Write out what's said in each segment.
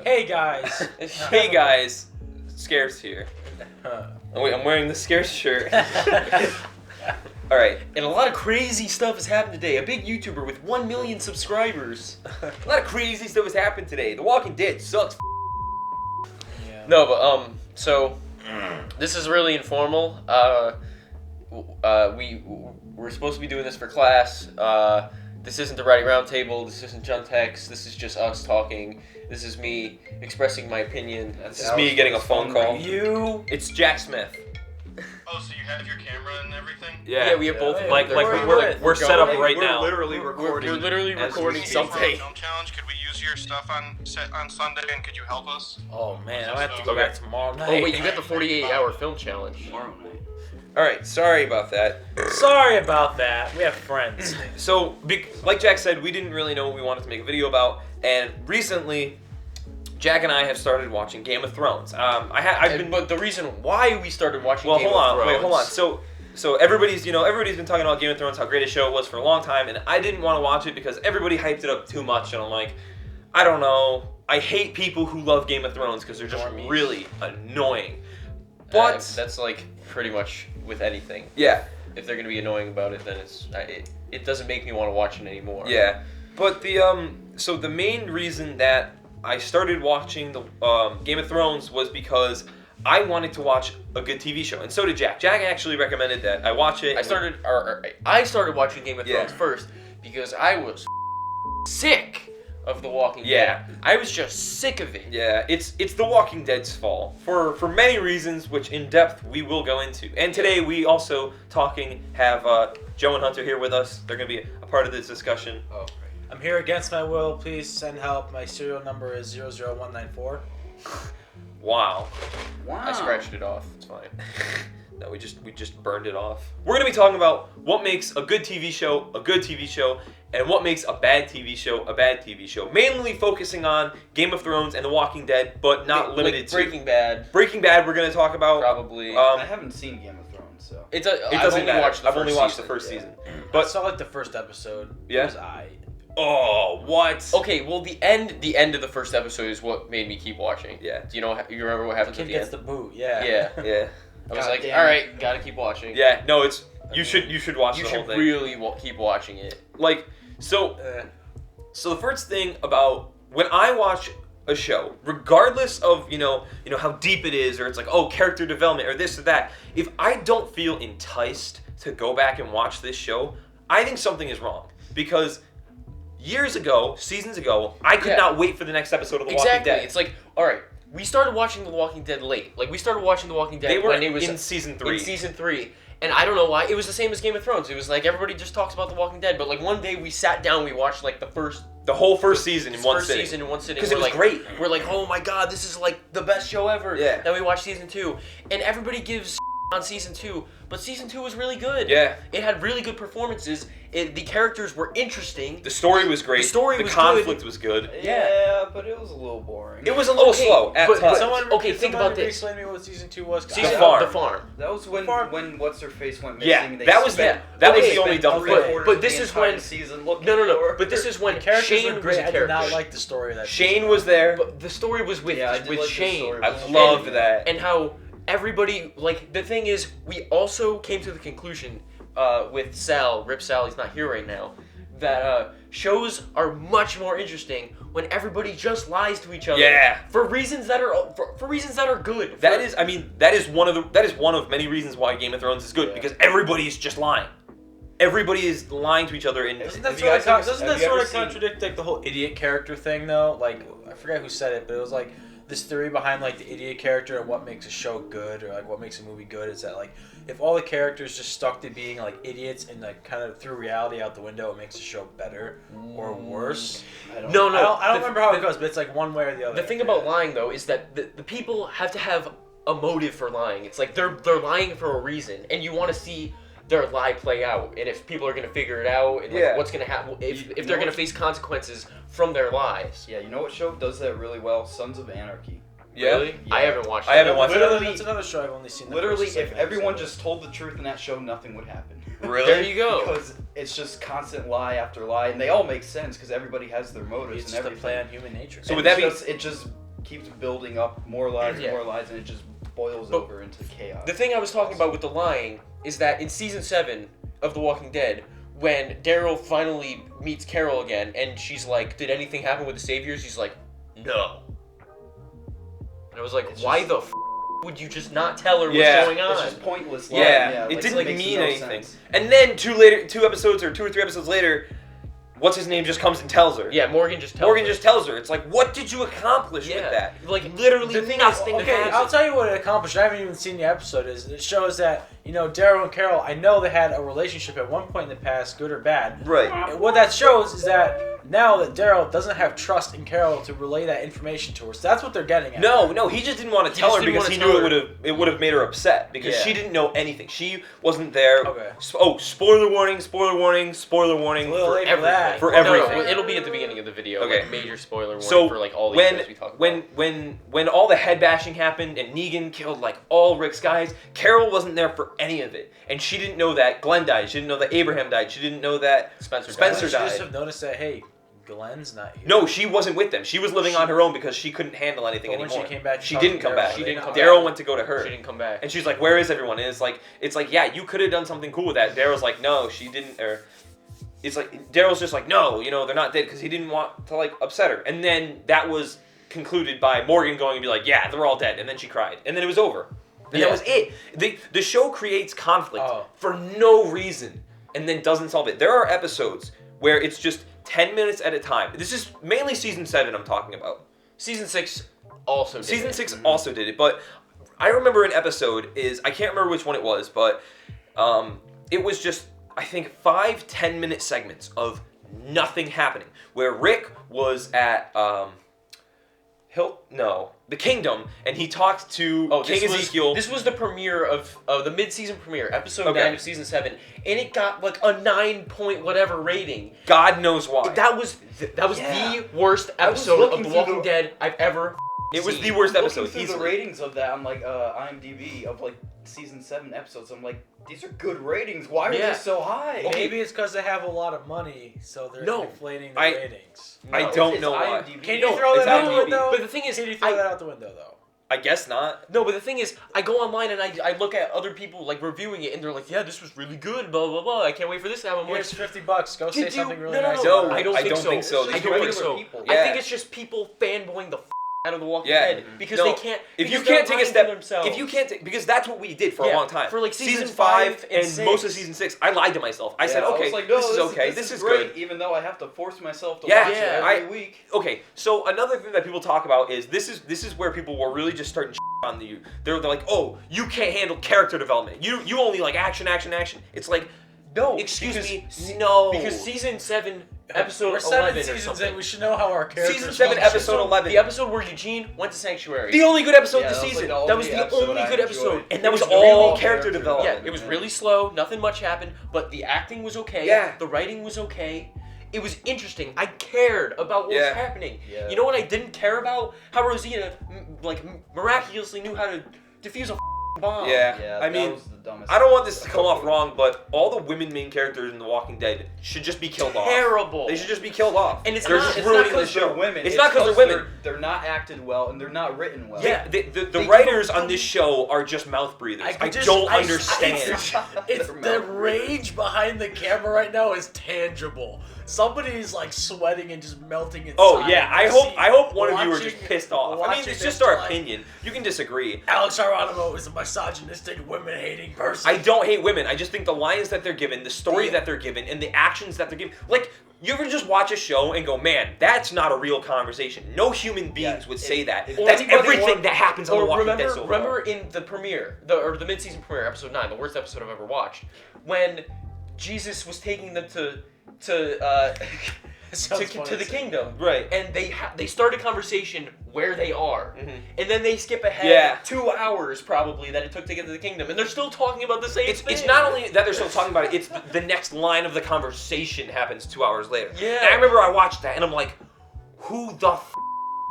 Hey guys. Hey guys, Scarce here. Oh wait, I'm wearing the Scarce shirt. Alright, and a lot of crazy stuff has happened today. A big YouTuber with 1 million subscribers. A lot of crazy stuff has happened today. The Walking Dead sucks. Yeah. No, but so this is really informal. We're supposed to be doing this for class. This isn't the Writing Roundtable. This isn't Juntex. This is just us talking. This is me expressing my opinion. This is me getting a phone call. It's Jack Smith. Oh, so you have your camera and everything? Yeah, we have both. Yeah, Like we're set up right now. We're literally recording. We're literally as we recording speak. something. Film challenge. Could we use your stuff on Sunday, and could you help us? Oh man, I have to go back tomorrow night. Oh wait, you got the 48-hour film challenge. Tomorrow night. All right, sorry about that. Sorry about that. We have friends. So, like Jack said, we didn't really know what we wanted to make a video about, and recently, Jack and I have started watching Game of Thrones. But the reason why we started watching Game of Thrones. Hold on. So everybody's been talking about Game of Thrones, how great a show it was for a long time, and I didn't want to watch it because everybody hyped it up too much, and I'm like, I don't know. I hate people who love Game of Thrones because they're just really annoying. But that's like pretty much with anything. Yeah. If they're gonna be annoying about it, then it doesn't make me want to watch it anymore. Yeah. But so the main reason that I started watching the Game of Thrones was because I wanted to watch a good TV show, and so did Jack. Jack actually recommended that I watch it. I started watching Game of Thrones first because I was sick of The Walking Dead. I was just sick of it. Yeah, it's The Walking Dead's fault for many reasons, which in depth we will go into. And today we also have Joe and Hunter here with us. They're gonna be a part of this discussion. Oh, great. I'm here against my will. Please send help. My serial number is 00194. Wow. I scratched it off. It's fine. No, we just burned it off. We're gonna be talking about what makes a good TV show a good TV show, and what makes a bad TV show a bad TV show. Mainly focusing on Game of Thrones and The Walking Dead, but not limited to Breaking Bad. Breaking Bad. We're gonna talk about Probably. I haven't seen Game of Thrones, so it doesn't matter. I've only watched the first season. But I saw like the first episode. Yeah. It was Oh, what? Okay, well the end of the first episode is what made me keep watching. Yeah. Do you remember what happens Kid at the gets end? the boot. Yeah. Yeah. I was like, damn all it. right, gotta keep watching. Yeah. No, you should watch You the whole should thing. really keep watching it. Like so the first thing about when I watch a show, regardless of how deep it is, or it's like, oh, character development or this or that, if I don't feel enticed to go back and watch this show, I think something is wrong. Because seasons ago, I could not wait for the next episode of The Walking Dead. It's like, all right, we started watching The Walking Dead late. Like, we started watching The Walking Dead When it was in season 3. In season 3. And I don't know why. It was the same as Game of Thrones. It was like everybody just talks about The Walking Dead. But like one day we sat down, we watched like the whole first season in one sitting. Because it was great. We're like, oh my god, this is like the best show ever. Yeah. Then we watched season 2. And everybody gives on season 2. But season 2 was really good. Yeah. It had really good performances. The characters were interesting. The story was great. The conflict was good. Yeah, but it was a little boring. It was a little slow at times. Think about this. Explain to me what season 2 was. The farm. That was when what's her face went missing. Yeah, They that was spent the only dumb thing. But this is when season looking No. But this is when Characters Shane were was great. a I did character. not like the story of that. Shane was there. But the story was with I did like the Shane. story. I loved that. And how everybody, like, the thing is, we also came to the conclusion with Sal, Rip Sal, he's not here right now, that shows are much more interesting when everybody just lies to each other. Yeah. For reasons that are good. That is one of many reasons why Game of Thrones is good, because everybody is just lying. Everybody is lying to each other, and Doesn't that Have you sort guys ever of seen- contradict like the whole idiot character thing though? Like I forget who said it, but it was like this theory behind like the idiot character and what makes a show good or like what makes a movie good is that like if all the characters just stuck to being like idiots and like kind of threw reality out the window, it makes the show better or worse. I don't No. I don't remember how it goes, but it's like one way or the other. The thing about lying, though, is that the people have to have a motive for lying. It's like they're lying for a reason, and you want to see their lie play out, and if people are going to figure it out, and like, what's going to happen, if they're going to face consequences from their lies. Yeah, you know what show does that really well? Sons of Anarchy. Really? Yeah. I haven't watched I haven't watched Literally- That's another show I've only seen. Literally, first if segment, everyone so- just told the truth in that show, nothing would happen. Really? There you go. Because it's just constant lie after lie, and they all make sense because everybody has their motives it's and just a everything. play on human nature. So And would that be- it just keeps building up more lies, and it just boils over into chaos. The thing I was talking about with the lying is that in season 7 of The Walking Dead, when Daryl finally meets Carol again, and she's like, "Did anything happen with the Saviors?" He's like, "No." And I was like, "Why the f would you just not tell her what's going on?" It's just pointless. Line. Yeah, like, it didn't mean no anything. sense. And then 2 or 3 episodes later, what's his name just comes and tells her. Yeah, Morgan just tells Morgan her. just tells her. It's like, what did you accomplish with that? Like, literally The thing nothing is, Okay, happened. I'll tell you what it accomplished. I haven't even seen the episode. It shows that, you know, Daryl and Carol, I know they had a relationship at one point in the past, good or bad. Right. And what that shows is that now that Daryl doesn't have trust in Carol to relay that information to her. So that's what they're getting at. No, he just didn't want to tell her because he knew it would have made her upset because Yeah. she didn't know anything. She wasn't there. Okay. Spoiler warning, spoiler warning, spoiler warning. It's a little late for everything. that. For No, everything. it'll be at the beginning of the video. Okay. Like, major spoiler warning So for like all the shows we talk about. when all the head bashing happened and Negan killed like all Rick's guys, Carol wasn't there for any of it, and she didn't know that Glenn died. She didn't know that Abraham died. She didn't know that Spencer Why Spencer don't you just died. have noticed that, hey, Glenn's not here. No, she wasn't with them. She was living on her own because she couldn't handle anything But when anymore. she came back, she talked didn't to come Daryl. back. She didn't come Daryl back. went to go to her. She didn't come back. And she's like, "Where is everyone?" And it's like, yeah, you could have done something cool with that. Daryl's like, "No, she didn't." Or it's like Daryl's just like, "No, you know, they're not dead," because he didn't want to like upset her. And then that was concluded by Morgan going and be like, "Yeah, they're all dead." And then she cried, and then it was over. And that was it. The show creates conflict for no reason, and then doesn't solve it. There are episodes where it's just 10 minutes at a time. This is mainly season 7 I'm talking about. Season 6 also did Season it. 6 also did it, but I remember an episode I can't remember which one it was, but it was just, I think, 5-10 minute segments of nothing happening, where Rick was at the Kingdom, and he talked to King Ezekiel. This was the premiere of the mid-season premiere, episode 9 of season 7, and it got like a 9 point whatever rating. God knows why. That was the worst episode of The Walking Dead I've ever It was seen. the worst episode. Looking through the ratings of that on like IMDb of like season 7 episodes, I'm like, these are good ratings. Why are they so high? Maybe it's because they have a lot of money, so they're inflating the ratings. I don't know why. Can you throw that out the window? But the thing is, can you throw that out the window though? I guess not. No, but the thing is, I go online and I look at other people like reviewing it, and they're like, "Yeah, this was really good." Blah blah blah. I can't wait for this to happen. Here's $50. Go say something really no, nice. No, about it. I don't think so. I don't think so. People. I think it's just people fanboying the out of The Walking Yeah. Dead because they can't. If you because they're can't take a lying step, to themselves. if you can't take, because that's what we did for a long time. For like season seasons 5 and 6. most of season 6, I lied to myself. I said, I okay, was like, no, this is okay, this is great, good. even though I have to force myself to Yeah, watch it every week. Okay, so another thing that people talk about is this is where people were really just starting on you. They're like, oh, you can't handle character development. You only like action. It's like, no, excuse me, no. Because season 7. Episode We're 11 7 or seasons something. in. We should know how our characters. Season 7, episode 11. The episode where Eugene went to Sanctuary. The only good episode Yeah, this that was, season. like, That was the only good episode. And that was It all really- character development. Yeah, it was really slow. Nothing much happened, but the acting was okay. Yeah. The writing was okay. It was interesting. I cared about what was happening. Yeah. You know what I didn't care about? How Rosina miraculously knew how to defuse a bomb. Yeah, I that mean, was the dumbest I don't want this to come off wrong, but all the women main characters in The Walking Dead should just be killed off. Terrible. They should just be killed off. And it's they're not- just it's ruining not the because show. they're women. It's not because they're women. They're not acted well and they're not written well. Yeah, the writers on this show are just mouth breathers. I don't understand. It's the rage behind the camera right now is tangible. Somebody's like sweating and just melting inside. Oh yeah, I hope one of you are just pissed off. I mean, watching it's this just our like, opinion. You can disagree. Alex Aronimo is a misogynistic, women-hating person. I don't hate women. I just think the lines that they're given, the story that they're given, and the actions that they're given. Like, you ever just watch a show and go, man, that's not a real conversation. No human beings would say that. That's everything that happens on The Walking Dead so far. Remember in the premiere, the mid-season premiere, episode 9, the worst episode I've ever watched, when Jesus was taking them to the kingdom, right? And they start a conversation where they are, and then they skip ahead 2 hours probably that it took to get to the kingdom, and they're still talking about the same thing. It's not only that they're still talking about it; it's the next line of the conversation happens 2 hours later. Yeah. And I remember I watched that, and I'm like, who the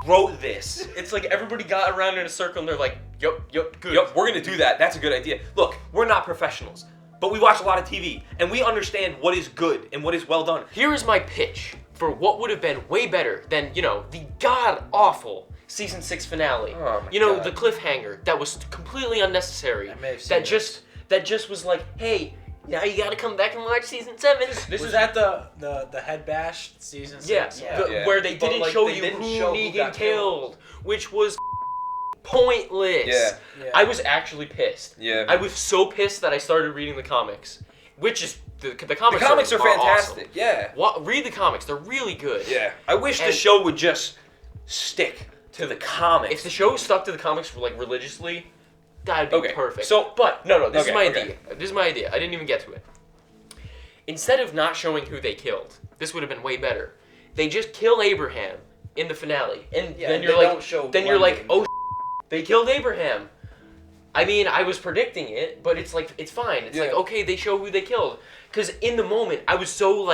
wrote this? It's like everybody got around in a circle, and they're like, "Yup, good. Yep, we're gonna do that. That's a good idea. Look, we're not professionals, but we watch a lot of TV, and we understand what is good and what is well done. Here is my pitch for what would have been way better than, the god-awful season 6 finale. Oh my You know, God. the cliffhanger that was completely unnecessary. I may have seen That just was like, hey, now you got to come back and watch season 7. Was that the head bash season 6? Yeah, where they didn't show you who Negan killed, which was pointless. Yeah. I was actually pissed. Yeah. I was so pissed that I started reading the comics, which is the comics. The comics are fantastic. Awesome. Yeah. Read the comics; they're really good. Yeah. I wish the And- show would just stick to the comics. If the show stuck to the comics like religiously, that'd be Okay, perfect. so- but no, this is okay, my okay. idea. This is my idea. I didn't even get to it. Instead of not showing who they killed, this would have been way better. They just kill Abraham in the finale, and then you're like, oh, they killed Abraham. I mean, I was predicting it, but it's like it's fine. It's like, okay, they show who they killed. Because in the moment, I was so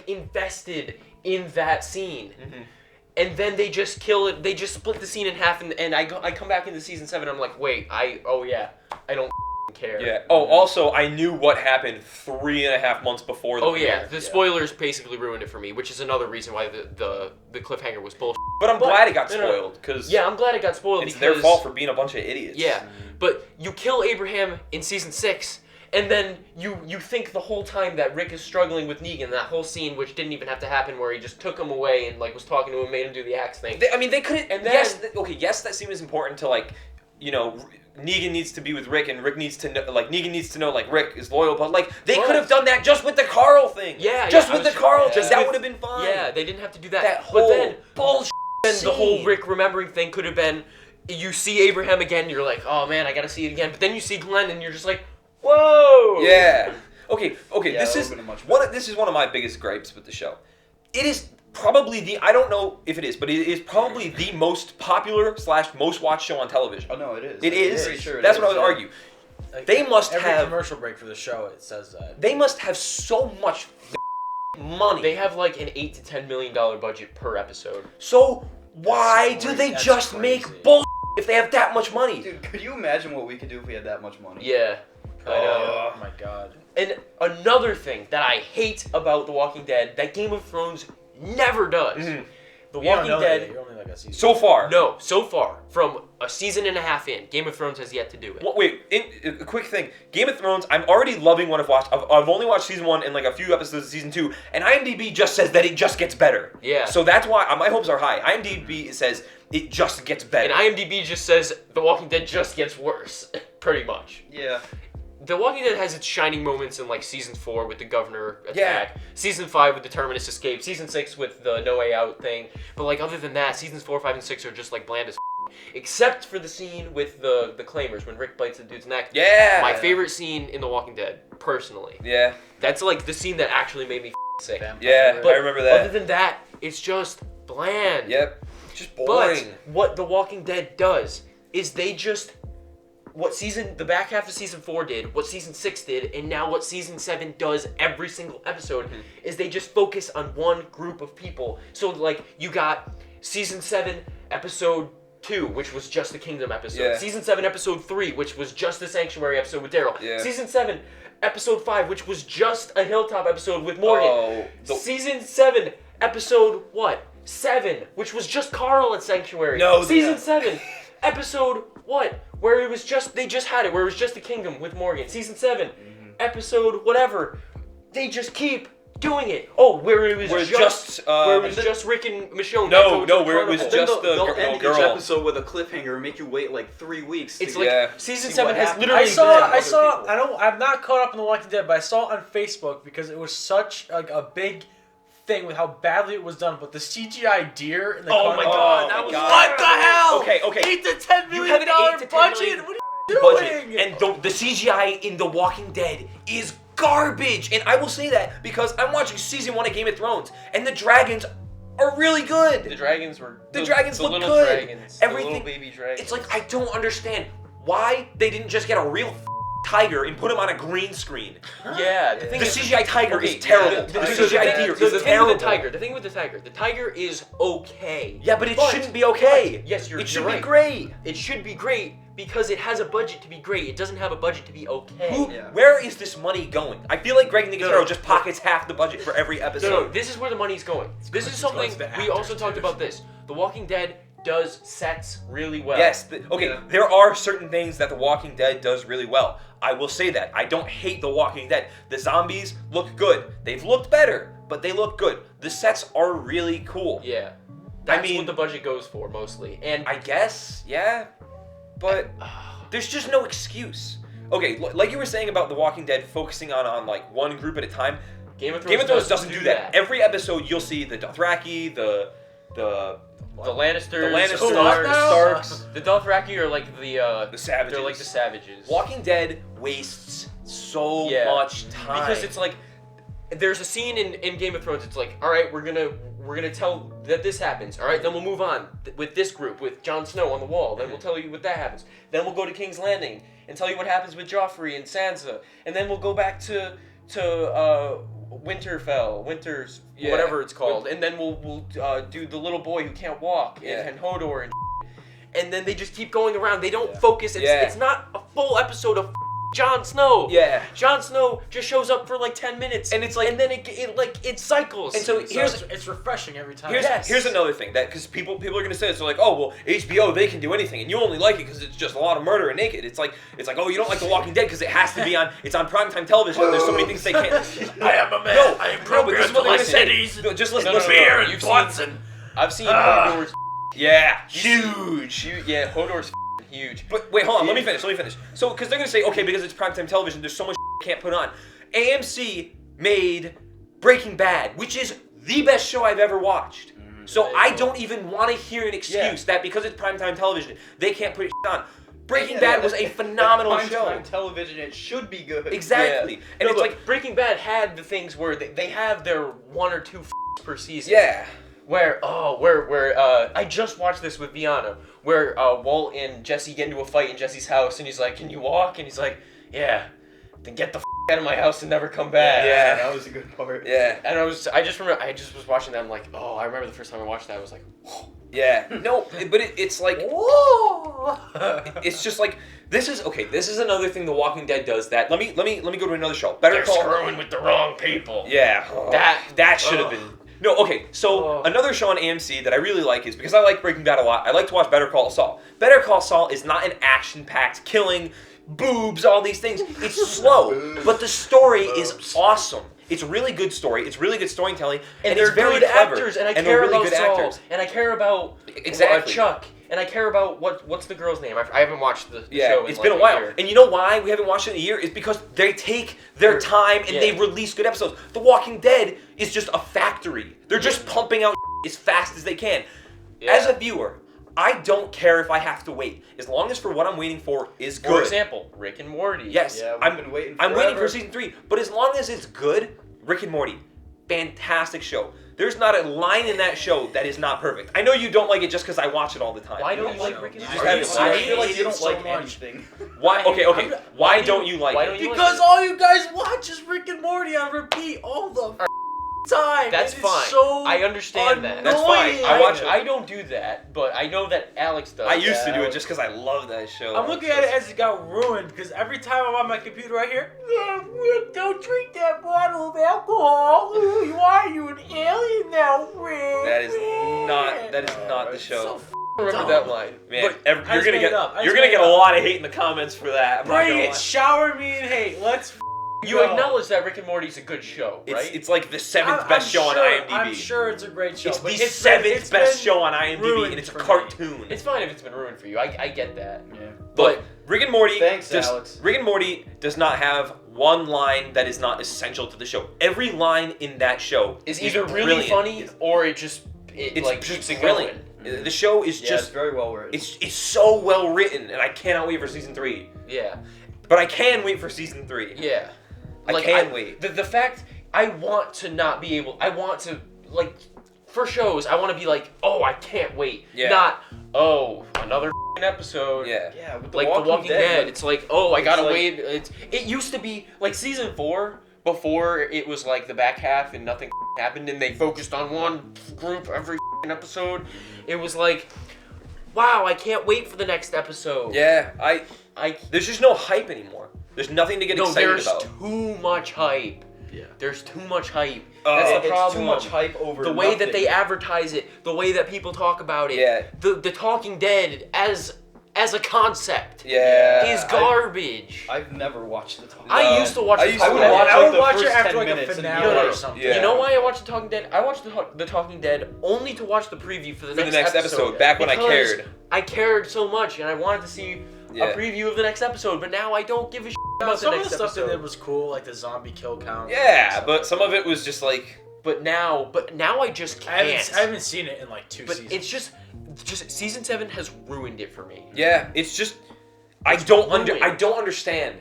invested in that scene. Mm-hmm. And then they just kill it. They just split the scene in half, and I come back into season 7. I'm like, wait, I don't care. Yeah. Oh, also, I knew what happened 3.5 months before the premiere. The spoilers basically ruined it for me, which is another reason why the cliffhanger was bullshit. But I'm glad it got spoiled, because I'm glad it got spoiled it's because their fault for being a bunch of idiots. Yeah, but you kill Abraham in season 6, and then you think the whole time that Rick is struggling with Negan. That whole scene, which didn't even have to happen, where he just took him away and like was talking to him, made him do the axe thing. They couldn't. And then- yes, that scene is important to like, you know, Negan needs to be with Rick, and Rick needs to know, like, Negan needs to know, like, Rick is loyal, but like they could have done that just with the Carl thing. Just with the Carl thing. That with- would have been fine. Yeah, they didn't have to do that. That but whole then bullshit. then the whole Rick remembering thing could have been, you see Abraham again, you're like, oh man, I gotta see it again. But then you see Glenn, and you're just like, whoa. Yeah. Okay. Yeah, this that is would've been much this is one of my biggest gripes with the show. It is probably I don't know if it is, but it is probably the most popular / most watched show on television. Oh no, it is. It is. Pretty sure That's what I would argue. Like, They must every have- commercial break for the show. It says that. They must have so much money. They have like an $8 to $10 million budget per episode. So why That's do they that's just crazy. make bull if they have that much money? Dude, could you imagine what we could do if we had that much money? Yeah, I know. Oh my god. And another thing that I hate about The Walking Dead that Game of Thrones never does. Mhm. The You don't Walking know that Dead. yet. You're only like a season. So far. No, so far, from a season and a half in, Game of Thrones has yet to do it. Well, wait, a quick thing. Game of Thrones, I'm already loving what I've watched. I've only watched season 1 and like a few episodes of season 2, and IMDb just says that it just gets better. Yeah. So that's why my hopes are high. IMDb says it just gets better. And IMDb just says The Walking Dead just gets worse, pretty much. Yeah. The Walking Dead has its shining moments in like season 4 with the governor attack, Yeah. season 5 with the Terminus escape, season 6 with the No Way Out thing. But like other than that, seasons 4, 5, and 6 are just like bland as except for the scene with the claimers when Rick bites the dude's neck. Yeah. My favorite scene in The Walking Dead, personally. Yeah. That's like the scene that actually made me sick. Vampire Yeah. But I remember that. Other than that, it's just bland. Yep. Just boring. But what The Walking Dead does is they just the back half of season 4 did, what season 6 did, and now what season 7 does every single episode is they just focus on one group of people. So like you got season 7 episode 2, which was just the Kingdom episode. Yeah. Season 7 episode 3, which was just the Sanctuary episode with Daryl. Yeah. Season 7 episode 5, which was just a Hilltop episode with Morgan. Oh, Season 7 episode 7, which was just Carl at Sanctuary. No, Season 7 episode where it was just they just had it where it was just the Kingdom with Morgan. Season 7 episode whatever. They just keep doing it. Oh, where it was just Rick and Michonne. No, where it was Then just the they'll end girl. each episode with a cliffhanger and make you wait like 3 weeks. It's to like Yeah. season See 7 what has happened. literally I been- saw. I'm not caught up in The Walking Dead, but I saw it on Facebook because it was such like a big thing with how badly it was done. But the CGI deer in the Oh my carnival- god, Oh that my was God. What the hell? Okay. $8 to $10 You million have an $8 to $10 budget. million What are you doing? budget, and the CGI in The Walking Dead is garbage. And I will say that because I'm watching season 1 of Game of Thrones, and the dragons are really good. The dragons were The dragons look little good. Dragons, Everything- the little baby dragons. It's like I don't understand why they didn't just get a real tiger and put him on a green screen. yeah, the thing The is CGI tiger okay, is terrible. The, The the, CGI the, deer the, is the thing terrible. with the tiger is okay. Yeah, but it shouldn't be okay. Yes, you're It should right. be great. It should be great, because it has a budget to be great. It doesn't have a budget to be okay. Where is this money going? I feel like Greg Nicotero just pockets half the budget for every episode. No, this is where the money's going. This is something we also talked about this. The Walking Dead does sets really well. Yes. There are certain things that The Walking Dead does really well. I will say that. I don't hate The Walking Dead. The zombies look good. They've looked better, but they look good. The sets are really cool. Yeah. That's what the budget goes for, mostly. And I guess, yeah. But there's just no excuse. Okay, like you were saying about The Walking Dead focusing on like one group at a time. Game of Thrones doesn't do that. Every episode you'll see the Dothraki, the Lannisters, the Starks. The Dothraki are like the Savages. They're like the Savages. Walking Dead wastes so much time. Because it's like, there's a scene in Game of Thrones, it's like, alright, we're gonna tell that this happens. Alright, then we'll move on with this group, with Jon Snow on the wall. Then we'll tell you what that happens. Then we'll go to King's Landing and tell you what happens with Joffrey and Sansa. And then we'll go back to Winterfell, whatever it's called, and then we'll do the little boy who can't walk and Hodor and then they just keep going around. They don't focus. It's not a full episode of Jon Snow. Yeah. Jon Snow just shows up for like 10 minutes, and it's like, and then it cycles. And so it's refreshing every time. Here's another thing that because people are gonna say this, they're like, oh well, HBO they can do anything, and you only like it because it's just a lot of murder and naked. It's like oh, you don't like The Walking Dead because it has to be on. It's on primetime television. There's so many things they can't. I am a man. No, I am but this is what they're gonna say. cities. No, just listen. Beer and Watson. I've seen Hodor's. Yeah, huge. Yeah, Hodor's huge. But wait, hold on. Let me finish. So, because they're gonna say, okay, because it's primetime television, there's so much you can't put on. AMC made Breaking Bad, which is the best show I've ever watched. So I don't even want to hear an excuse that because it's primetime television, they can't put it on. Breaking Bad was a phenomenal show. Primetime television, it should be good. Exactly. Yeah. And it's like Breaking Bad had the things where they have their 1 or 2 per season. Yeah. Where I just watched this with Viana, where Walt and Jesse get into a fight in Jesse's house, and he's like, "Can you walk?" And he's like, "Yeah." Then get the out of my house and never come back. Yeah, that was a good part. Yeah. And I just was watching that. I'm like, oh, I remember the first time I watched that. I was like, whoa. Yeah. No, but it's like, whoa. It's just like this is another thing The Walking Dead does that. Let me go to another show. Better Call. Screwing with the wrong people. Yeah. That should have been. No, okay, so another show on AMC that I really like is, because I like Breaking Bad a lot, I like to watch Better Call Saul. Better Call Saul is not an action-packed, killing, boobs, all these things. It's slow, but the story is awesome. It's a really good story, it's really good storytelling, and they're it's very good clever. Actors, and I and care really about good Saul, actors. and I care about Chuck. And I care about what's the girl's name? I haven't watched the show in it's been a while. Year. And you know why we haven't watched it in a year? It's because they take their time and they release good episodes. The Walking Dead is just a factory. They're just pumping out as fast as they can. Yeah. As a viewer, I don't care if I have to wait. As long as for what I'm waiting for is good. For example, Rick and Morty. Yes. Yeah, I'm waiting for season 3. But as long as it's good, Rick and Morty, fantastic show. There's not a line in that show that is not perfect. I know you don't like it just because I watch it all the time. Why don't you like Rick and Morty? I feel like you don't like anything. Why? Okay. Why don't you like it? Because all you guys watch is Rick and Morty on repeat all the time. That's fine. So I understand that. That's fine. I watch it. I don't do that, but I know that Alex does. I used to do it just because I love that show. I'm looking at it as it got ruined because every time I'm on my computer right here, Rick, don't drink that bottle of alcohol. Why are you an alien now, Rick? That is not the show. Remember that line, man. But you're gonna get a lot of hate in the comments for that. Bring it. Shower me in hate. Let's. You acknowledge that Rick and Morty's a good show, right? It's like the 7th best show on IMDb. I'm sure it's a great show. It's the 7th best show on IMDb, and it's a cartoon. It's fine if it's been ruined for you. I get that. Yeah. But Rick and Morty. Thanks, Alex. Rick and Morty does not have one line that is not essential to the show. Every line in that show is either really funny or it just keeps it going. The show is it's very well written. It's so well written, and I cannot wait for season 3. Yeah. But I can wait for season 3. Yeah. I can't wait. The fact I want to not be able. I want to for shows. I want to be like, oh, I can't wait. Yeah. Not another episode. Yeah. Yeah. With The Walking Dead. It's like, oh, I gotta wait. It used to be like season 4 before it was like the back half and nothing happened and they focused on one group every episode. It was like wow, I can't wait for the next episode. Yeah, I there's just no hype anymore. There's nothing to get excited there's about. too much hype. Yeah. There's too much hype. That's the It's problem. too much hype over the way that nothing. they advertise it, the way that people talk about it. Yeah. The Talking Dead as a concept Yeah. is garbage. I've never watched the Talking I No. used to watch I The used to Talking watch Dead. I would the watch it first after 10 like a minutes and finale No, no. or something. Yeah. You know why I watched The Talking Dead? I watched the Talking Dead only to watch the preview for the next episode. back when I Because cared. I cared so much and I wanted to see Yeah. a preview of the next episode, but now I don't give a shit No, about the some of next the stuff they episode. did was cool, like the zombie kill count. Yeah, but some of it was just like, But now I just can't. I haven't seen it in like 2 But seasons. it's just season 7 has ruined it for me. yeah, it's just I It's don't ruined. understand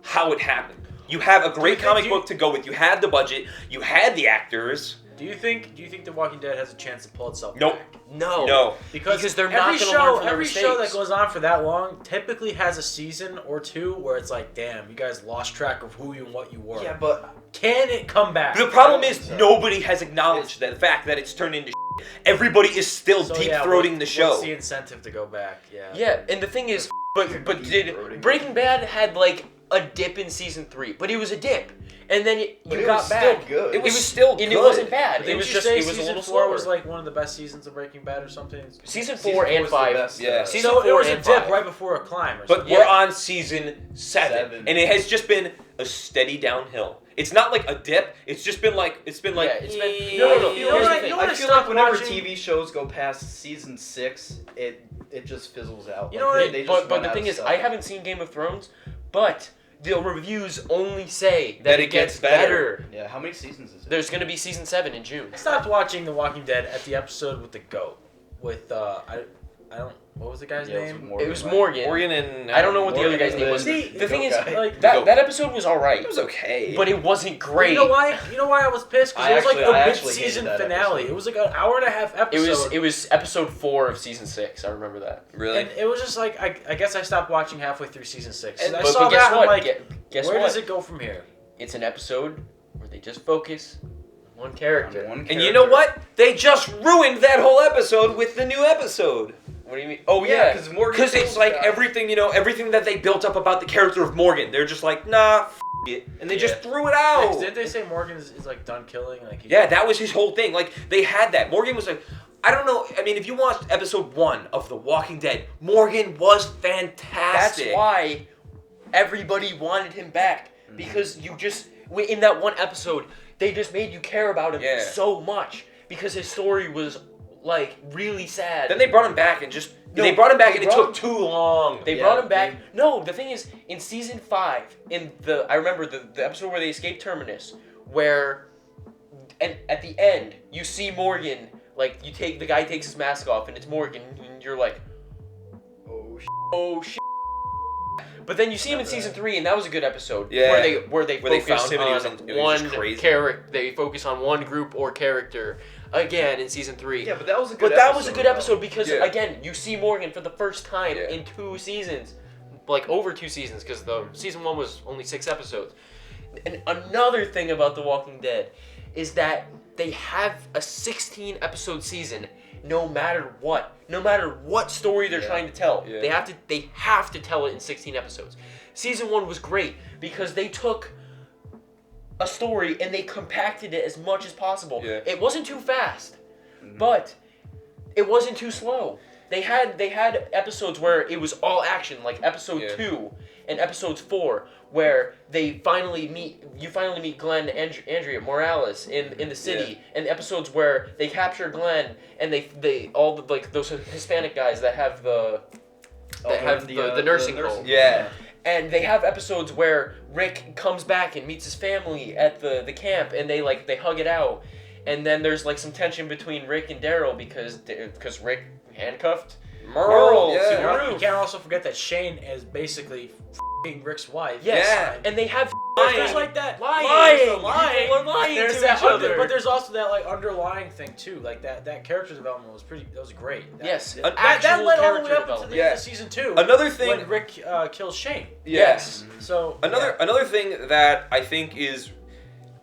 how it happened. You have a great comic book to go with. You had the budget. You had the actors. Do you think The Walking Dead has a chance to pull itself Nope. back? No. No. Because they're every not gonna show, learn from their every show that mistakes. goes on for that long typically has a season or two where it's like, damn, you guys lost track of who you and what you were. Yeah, but Can it come back? The problem is So- nobody has acknowledged the fact that it's turned into shit. Everybody is still So, deep yeah, throating the show. What's the incentive to go back? Yeah. Yeah, and the thing is, but Deep did throating. Breaking Bad had like a dip in season 3, but it was a dip, and then you But it got was back. still good. It was still and it good. wasn't bad. Didn't It was you just say it was a season little 4 slower. was like one of the best seasons of Breaking Bad or something? Season Season 4 four and was the 5. best, Yeah. Season So it 4 was a and dip 5. right before a climb or But something. we're Yeah. on season 7, Seven. and it has just been a steady downhill. It's not like a dip. It's just been like Yeah, it's been No, no, Here's you the know thing. what I I feel stopped like whenever watching- TV shows go past season 6, it just fizzles out. You Like, know what? they just But run the out thing of is, stuff. I haven't seen Game of Thrones, but the reviews only say That that it it gets gets better. better. Yeah, how many seasons is it? There's gonna be season 7 in June. I stopped watching The Walking Dead at the episode with the goat. With I don't, what was the guy's Yeah, it was name? Morgan, It was right? Morgan. Morgan and I don't know what the other Morgan guy's name and was. See, The thing is, guy. like that episode was alright, It was okay. but it wasn't great. You know why? You know why I was pissed? Because I it was like actually- I a actually mid-season hated that finale. episode. It was like an hour and a half episode. It was episode 4 of season 6. I remember that. really, And it was just like I guess I stopped watching halfway through season 6. And, I but, saw but guess that. what? I'm like, guess where what? does it go from here? It's an episode where they just focus on one character. On one and you know character. what? They just ruined that whole episode with the new episode. What do you mean? Oh Yeah, yeah, because Morgan. Because it's kills like guys. everything, everything that they built up about the character of Morgan. They're just like, nah, it. And they just threw it out. Didn't they say Morgan is like done killing? Like Yeah, that was his whole thing. Like, they had that. Morgan was like, I don't know. I mean, if you watched episode 1 of The Walking Dead, Morgan was that's fantastic. why everybody wanted him back, because you just in that one episode they just made you care about him Yeah. so much because his story was like really sad. Then they brought him back and just... No, they brought him back they and it brought took too long. They Yeah, brought him back. they- No, the thing is, in season 5, I remember the episode where they escaped Terminus, where, and at the end, you see Morgan, like, the guy takes his mask off, and it's Morgan, and you're like, Oh, oh shit. But then you see him in season 3, and that was a good episode. Yeah. Where they Where they focus found him and he was on in- it was just one crazy. character. They focus on one group or character again in season 3. yeah, but that was a good. But that was a good episode because, Yeah. again, you see Morgan for the first time Yeah. in 2 seasons. Like, over 2 seasons, because the season 1 was only 6 episodes. And another thing about The Walking Dead is that they have a 16-episode season no matter what. No matter what story they're Yeah. trying to tell. Yeah. They have to tell it in 16 episodes. Season 1 was great because they took a story and they compacted it as much as possible. Yeah. It wasn't too fast, but it wasn't too slow. They had episodes where it was all action, like episode Yeah. 2 and episodes 4, where you finally meet Glenn and Andrea Morales in the city, and episodes where they capture Glenn and they all the, like those Hispanic guys that have the nursing home. Yeah. And they have episodes where Rick comes back and meets his family at the camp, and they hug it out. And then there's like some tension between Rick and Daryl because Rick handcuffed Merle, to yeah. the You roof. can't also forget that Shane is basically f***ing Rick's wife. Yes, Yeah. and they have There's like that lying. People are lying There's to that each other. under- But there's also that like underlying thing too. Like that character development was great. That, Yes, that actual led all the way character up into development. the Yeah. end of season 2. Another thing... when Rick kills Shane. Yes. So Another thing that I think is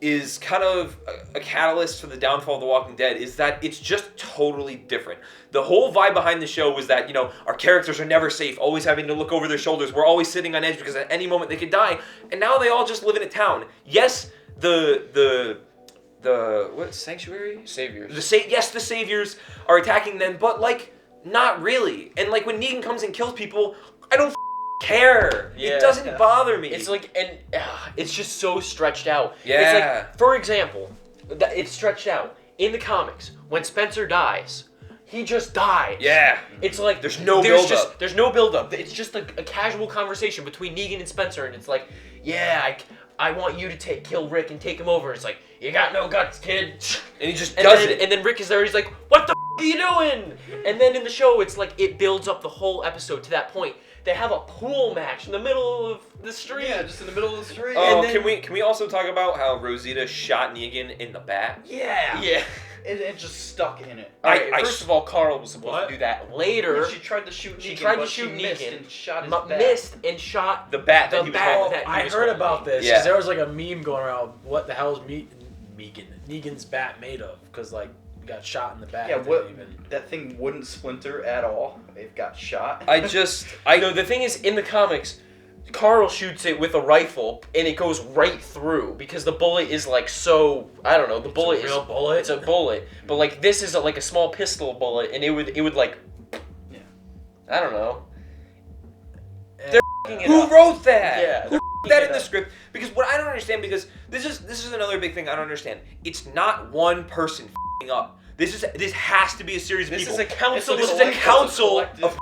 is kind of a catalyst for the downfall of The Walking Dead is that it's just totally different. The whole vibe behind the show was that, our characters are never safe, always having to look over their shoulders. We're always sitting on edge because at any moment they could die. And now they all just live in a town. Yes, the what, Sanctuary? Saviors. Yes, the Saviors are attacking them, but, not really. And, when Negan comes and kills people, I don't care. Yeah. It doesn't bother me. It's it's just so stretched out. Yeah. It's for example, it's stretched out. In the comics, when Spencer dies, he just dies. Yeah. It's like There's no build-up. There's no build-up. It's just a casual conversation between Negan and Spencer, and it's like, yeah, I want you to kill Rick and take him over. It's like, you got no guts, kid. And he just does it. And then Rick is there. He's like, what the are you doing? And then in the show, it's like it builds up the whole episode to that point. They have a pool match in the middle of the street. Yeah, just in the middle of the street. Oh, can we also talk about how Rosita shot Negan in the back? Yeah. Yeah. It just stuck in it. First of all, Carl was supposed to do that. Later, She tried to shoot Negan, she tried to but shoot she missed Negan, and shot his back. missed and shot The bat that the he was bat holding. that he I was heard holding. about this Yeah. because there was like a meme going around. What the hell is Negan's bat made of? Because he got shot in the back. Yeah, It what? didn't even- That thing wouldn't splinter at all. It got shot. I know the thing is, in the comics, Carl shoots it with a rifle and it goes right through because the bullet is so I don't know. The bullet It's a real bullet. It's a bullet, but this is a small pistol bullet, and it would Yeah. I don't know. Who wrote that? Yeah, Who wrote that in the script? Because what I don't understand, because this is another big thing I don't understand. It's not one person f***ing up. This has to be a series of This people. is a council. This is of a council collective. of.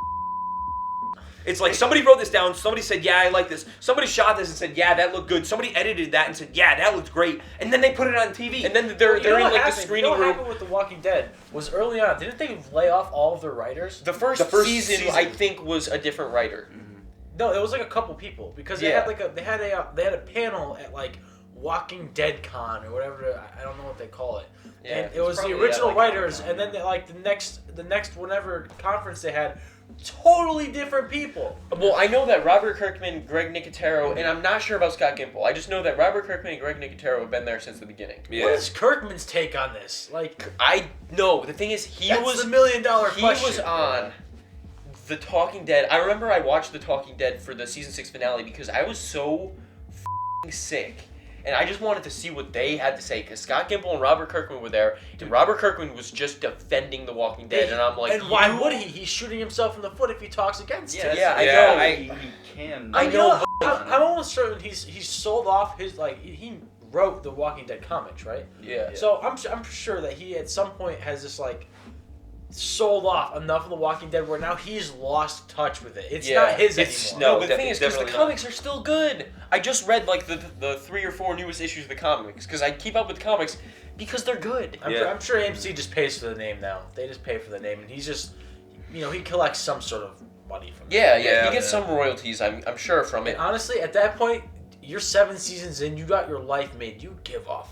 It's like somebody wrote this down. Somebody said, "Yeah, I like this." Somebody shot this and said, "Yeah, that looked good." Somebody edited that and said, "Yeah, that looked great." And then they put it on TV. And then they're You know in what the happened? screening You know what room. happened with The Walking Dead was early on. Didn't they lay off all of their writers? The first season, season. I think, was a different writer. No, it was like a couple people because they Yeah. had they had a panel at Walking Dead Con or whatever. I don't know what they call it. Yeah, And it was the probably original at, writers, Comic-Con, and then the next whatever conference they had, totally different people. Well, I know that Robert Kirkman, Greg Nicotero, and I'm not sure about Scott Gimple. I just know that Robert Kirkman and Greg Nicotero have been there since the beginning. Yeah. What is Kirkman's take on this? I know. The thing is, That's the $1 million he question. was on The Talking Dead. I remember I watched The Talking Dead for the season 6 finale because I was so f***ing sick. And I just wanted to see what they had to say because Scott Gimple and Robert Kirkman were there, and Robert Kirkman was just defending The Walking Dead, and I'm like, and why would he? He's shooting himself in the foot if he talks against it. Yeah, I Yeah, know. He can. I know. I'm almost certain he's sold off his he wrote the Walking Dead comics, right? Yeah. So I'm sure that he at some point has just sold off enough of the Walking Dead where now he's lost touch with it. It's not his anymore. No, No, but the thing is, because the definitely not. comics are still good. I just read the 3 or 4 newest issues of the comics because I keep up with the comics because they're good. I'm sure AMC just pays for the name now. They just pay for the name, and he's just, he collects some sort of money from it. Yeah, Yeah. he gets some royalties. I'm sure from it. And honestly, at that point, you're 7 seasons in. You got your life made. You give a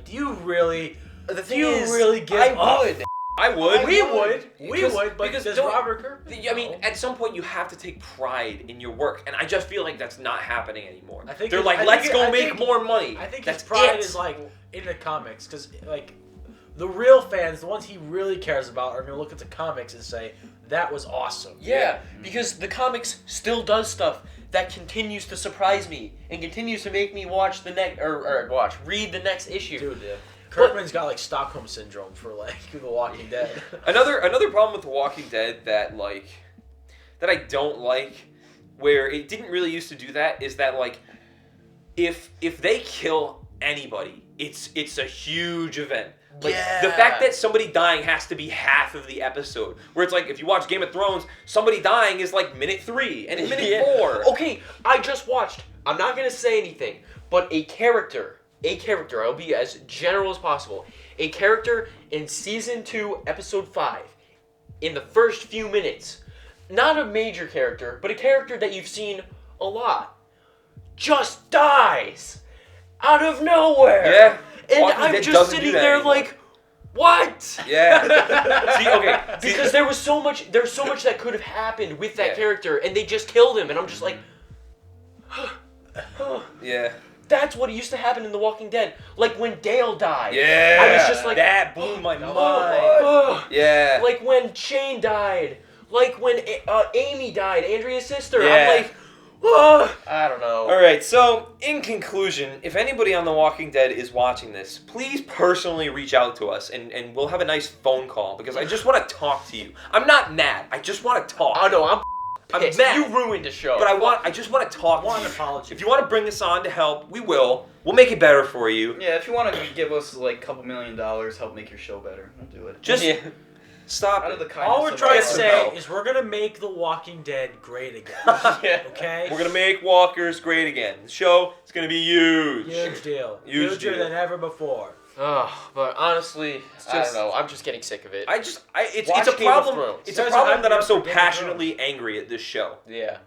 do you really? The Do you really give I up? would. I would. We would, but because does don't- Robert Kirkman? I mean, at some point you have to take pride in your work, and I just feel like that's not happening anymore. I think they're his- like, I let's think- go I make think- more money. I think that's his pride it. is in the comics because the real fans, the ones he really cares about, are gonna look at the comics and say that was awesome. Yeah, because the comics still does stuff that continues to surprise me and continues to make me watch the next read the next issue. Dude, Kirkman's got Stockholm syndrome for The Walking Dead. Another problem with The Walking Dead that I don't like, where it didn't really used to do that, is that if they kill anybody, it's a huge event. The fact that somebody dying has to be half of the episode. Where it's if you watch Game of Thrones, somebody dying is minute 3 and minute 4. Okay, I just watched. I'm not gonna say anything, but a character. I'll be as general as possible. A character in season 2, episode 5, in the first few minutes, not a major character, but a character that you've seen a lot, just dies out of nowhere. Yeah. And Walking I'm Dead just doesn't do sitting that there anymore. what? Yeah. See, okay. Because there's so much that could have happened with that Yeah. character, and they just killed him, and I'm just like, Yeah. That's what used to happen in The Walking Dead. Like when Dale died. Yeah. I was just like, that blew my mind. Yeah. Like when Shane died. Like when Amy died, Andrea's sister. Yeah. I'm like, I don't know. All right, so in conclusion, if anybody on The Walking Dead is watching this, please personally reach out to us and we'll have a nice phone call because I just want to talk to you. I'm not mad. I just want to talk. Oh no, I'm pissed. mad. You ruined the show. But I just want to talk to want you. an apology. If you want to bring us on to help, we will. We'll make it better for you. Yeah, if you want to give us like $2 million, help make your show better, we'll do it. Just stop Out of it. the kindness All we're of trying our to some say help. is we're gonna make The Walking Dead great again. Yeah. Okay? We're going to make Walkers great again. The show is going to be huge. Huge deal. Huge Huger deal. than ever before. But honestly, I just- don't know. I'm just getting sick of it. It's Watch a Game of problem. Thrones. It's You a guys problem are that I'm so happy about Game of passionately angry at this show. Yeah.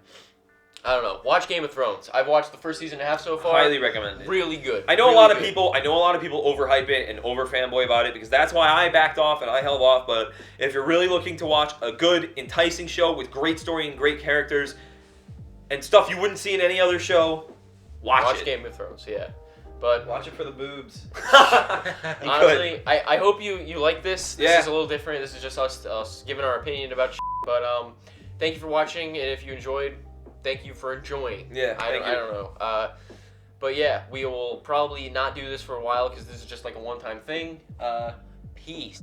I don't know. Watch Game of Thrones. I've watched the first season and a half so far. Highly recommend it. Really good. I know Really a lot of good. people. I know a lot of people overhype it and over fanboy about it because that's why I backed off and I held off. But if you're really looking to watch a good, enticing show with great story and great characters and stuff you wouldn't see in any other show, watch it. Game of Thrones. Yeah. But Watch it for the boobs. You honestly, I hope you like this. This Yeah. is a little different. This is just us giving our opinion about shit. But thank you for watching, and if you enjoyed, thank you for enjoying. Yeah, I thank you. don't know. But yeah, we will probably not do this for a while because this is just like a one-time thing. Peace.